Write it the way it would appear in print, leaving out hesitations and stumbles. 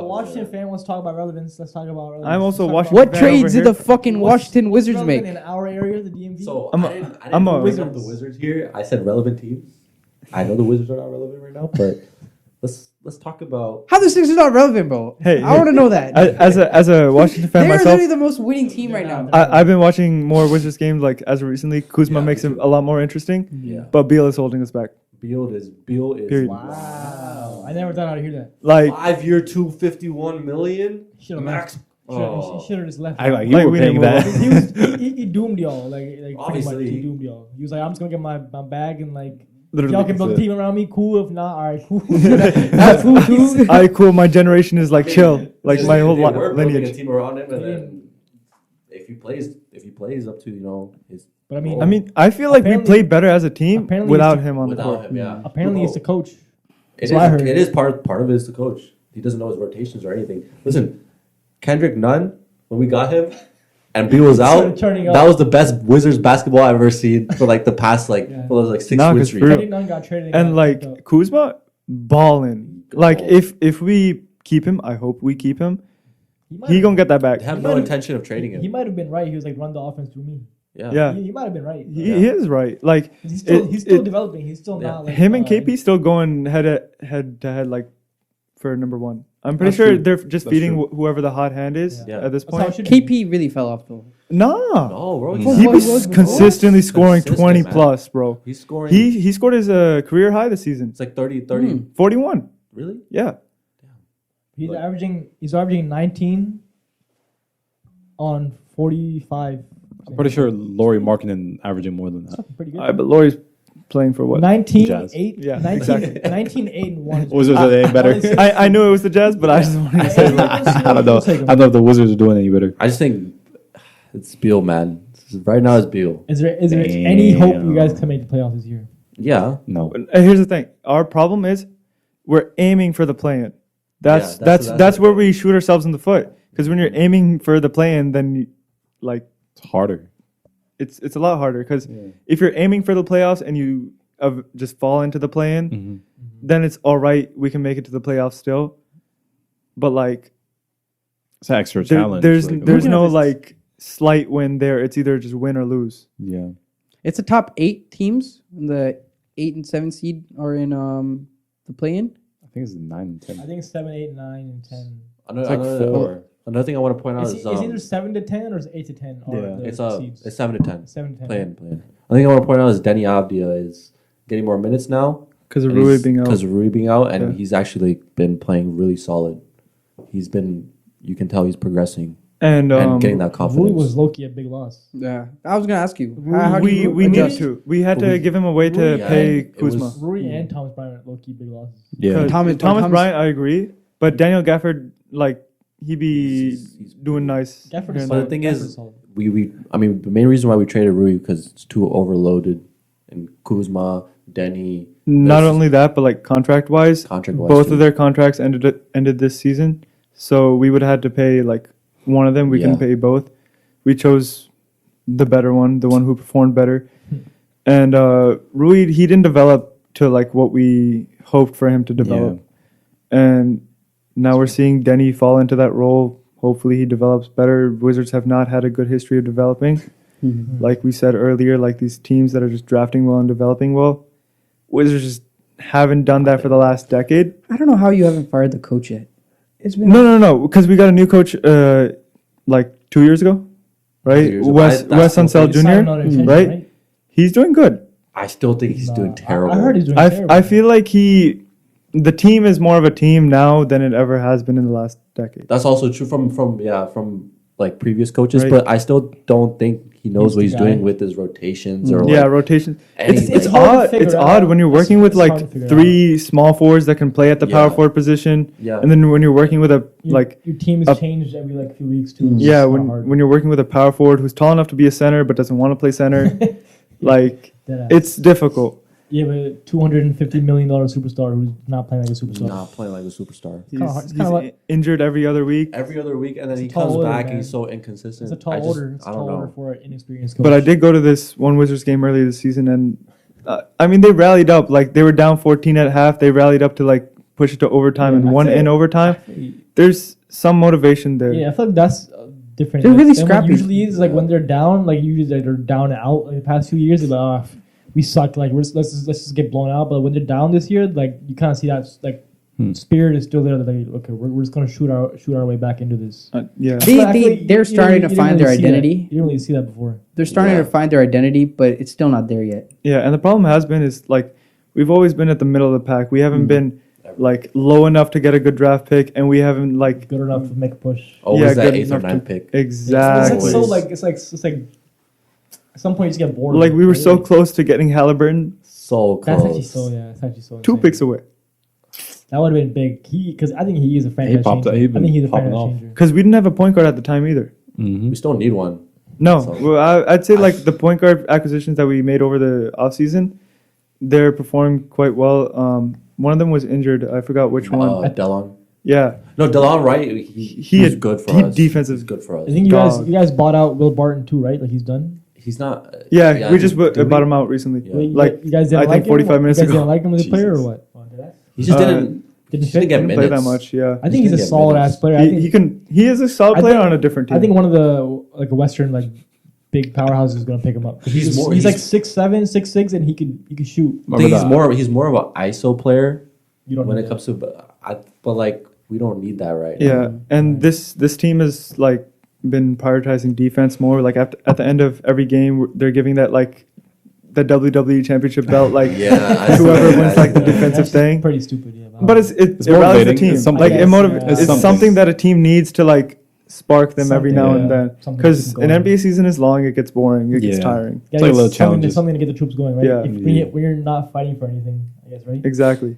a Washington fan wants to talk about relevance, let's talk about relevance. I'm also Washington. What fan trades over did here. the fucking Washington Wizards relevant make? in our area, the DMV? So I'm I didn't a bring up the Wizards here. I said relevant teams. I know the Wizards are not relevant right now, but let's talk about. How the Sixers not relevant, bro? Hey, I want to know that. As a Washington fan They're myself, literally the most winning team right now. I've been watching more Wizards games like as of recently. Kuzma makes it a lot more interesting. Yeah. But Beal is holding us back. Beal is Period. Wow. I never thought I'd hear that. Like 5-year, $251 million Should've max. left. He should have just left. You were we paying didn't that. He doomed y'all. Like pretty much, Obviously. he doomed y'all. He was like, I'm just going to get my bag and like, if literally. y'all can build a team around me, cool. If not, all right, cool. That's cool too. Alright, cool. My generation is like chill. Like my whole We're building a lineage. team around him, and then if he plays up to his. But I mean, I feel like we Apparently- played better as a team apparently without he's- him on the Without court. him, yeah. apparently it's the coach. It That's what I heard. is part of it is the coach. He doesn't know his rotations or anything. Listen, Kendrick Nunn, when we got him, and Beal was out, turning up. that was the best Wizards basketball I've ever seen for like the past for those like 6 Nah, win 'cause streak. for real. Kendrick Nunn got traded. And got like picked up. Kuzma, balling. Like Ball. if we keep him, I hope we keep him. might He have- gonna get that back. They have He no might've- intention of trading him. He might have been right. He was like, run the offense through me. Yeah. He might have been right. He is right. Like He's still it- developing. He's still not like him and KP still going head to head like for number one. I'm pretty That's sure true. they're just That's feeding true. whoever the hot hand is Yeah. at this That's how it point. should be. KP really fell off though. Nah, No, bro. he What was was- consistently scoring Consistent, 20 man. plus, bro. He's scoring. He scored his career high this season, It's like 30. 41. Really? Yeah, He's Like- averaging 19 on 45. I'm pretty sure Laurie Markkinen averaging more than that. That's pretty good. all right, but Laurie's playing for what? 19, Jazz. 8, Yeah, 19, exactly. 19, 8, and 1. Wizards are any better? I knew it was the Jazz, but I just wanted to say I don't know. I don't know if the Wizards are doing any better. I just think it's Beal, man. Right now it's Beal. Is there any hope you Damn. guys can make the playoffs this year? Yeah. No. Here's the thing. Our problem is we're aiming for the play-in. That's Yeah, that's that's the where thing. we shoot ourselves in the foot. Because when you're aiming for the play-in, then you, like It's harder. it's a lot harder. Because if you're aiming for the playoffs and you just fall into the play-in, Mm-hmm. then it's all right. We can make it to the playoffs still. But like It's an extra challenge. there's like, there's no Looking at this- like slight win there. It's either just win or lose. yeah. It's the top 8 teams. The 8 and 7 seed are in the play-in. I think it's 9 and 10. I think 7, 8, 9, and 10. Another, 4. Another thing I want to point out It's is either 7 to 10 or it's 8 to 10. Are Yeah. the seeds. it's 7 to 10. 7 to 10. Playing. I think I want to point out is Denny Avdia is getting more minutes now Because of Rui being out. because of Rui being out, and Yeah. he's actually been playing really solid. You can tell he's progressing And and getting that Rui confidence. was low-key a big loss. Yeah, I was gonna ask you. How do we you needed adjust? to. We had to We- give him a way to Rui, pay it was- Kuzma. Rui and Thomas Bryant low-key big losses. Yeah. Thomas Thomas- Bryant, I agree, but Daniel Gafford, like he be He's doing nice. Gafford here is and But solid. the thing Gafford is, solid. the main reason why we traded Rui because it's too overloaded, and Kuzma, Denny. Not there's only that, but like contract-wise, contract-wise both too. of their contracts ended this season, so we would have had to pay like one of them. We Yeah. couldn't pay both. We chose the better one, the one who performed better. And Rui, he didn't develop to like what we hoped for him to develop. And now we're seeing Denny fall into that role. Hopefully he develops better. Wizards have not had a good history of developing. Like we said earlier, like these teams that are just drafting well and developing well. Wizards just haven't done that for the last decade. I don't know how you haven't fired the coach yet. It's been No, because we got a new coach like 2 years ago, right? 2 years ago. Wes That's Unseld He signed another Jr., extension, right? He's doing good. I still think he's doing terrible. I heard he's doing terrible. I feel like the team is more of a team now than it ever has been in the last decade. That's also true from like previous coaches, Right. but I still don't think he knows He's what the he's guy. doing with his rotations or Yeah, like rotation. anything. It's hard to odd. figure It's it odd out. when you're working with It's hard like to figure it 3 small forwards that can play at the power Yeah. forward position, Yeah. and then when you're working with a like your team a- is changed every like few weeks too. It's yeah, kinda hard. when you're working with a power forward who's tall enough to be a center but doesn't want to play center, like Deadass. it's difficult. You have a $250 million superstar who's not playing like a superstar. not playing like a superstar. He's, kinda hard- it's he's kinda like- injured every other week. Every other week, and then It's he a tall comes order, back man. and he's so inconsistent. It's a tall order. It's a I tall don't order know. for an inexperienced coach. But I did go to this one Wizards game earlier this season, and I mean they rallied up. Like they were down 14 at half, they rallied up to like push it to overtime Yeah, and I won feel- in overtime. There's some motivation there. Yeah, I feel like that's different. They're really than what scrappy. Usually is like when they're down, like usually they're down and out. Like the past 2 years, they're like, oh, we suck. Like let's just get blown out. But when they're down this year, like you kind of see that like spirit is still there. That like okay, we're just gonna shoot our way back into this. Yeah. I feel like They're you didn't starting to really find their see that. identity. You didn't really see that before. They're starting Yeah. to find their identity, but it's still not there yet. Yeah, and the problem has been is like we've always been at the middle of the pack. We haven't been like low enough to get a good draft pick, and we haven't like Good enough to make a push. Always Yeah, that good 8th or enough to- 9th pick. exactly. It's so like it's like at some point you just get bored. Like of it, we were right? so close to getting Halliburton, So That's actually close. so yeah. It's actually so 2 insane. picks away, That would have been big. Because I think he is a franchise popped- changer. he I been think he's a popping franchise off. changer. because we didn't have a point guard at the time either. Mm-hmm. We still need one. No, So- well, I'd say like the point guard acquisitions that we made over the offseason, they're performing quite well. One of them was injured. I forgot which one. Delon. Yeah, No, Delon, right? He was had good for deep us. defensive- He's good for us. I think Dog. you guys bought out Will Barton too, right? Like he's done. He's not. yeah. We just did we? bought him out recently. Yeah. Wait, Like you guys didn't I like think him? 45 minutes You guys ago. didn't like him as a player or Jesus. what? Oh, did I? He just didn't. Didn't He didn't get Didn't minutes. play that much. Yeah, I think he's a Didn't get solid minutes. ass player. I think he is a solid I player think- on a different team. I think one of the like a Western like big powerhouses is gonna pick him up. He's more- He's like he's- 6'7", 6'6", and he could shoot. I think he's more of an ISO player You don't when know it that. comes to. But like we don't need that right Yeah, now. and this team has like been prioritizing defense more. Like at the end of every game, they're giving that like the WWE championship belt, like Yeah, I whoever saw wins that. like the Yeah. defensive That's thing. pretty stupid. Yeah, But it rallies the motivating. team. It's something. Like I it guess, motivates. yeah. It's It's something. something. that a team needs to like spark them every now Something, and yeah. then. Something to Because keep an going. NBA season is long, it gets boring, it gets Yeah. tiring. Yeah, It's like a little something, challenges. something to get the troops going, right? Yeah. When you're not fighting for anything, I guess, right? Exactly.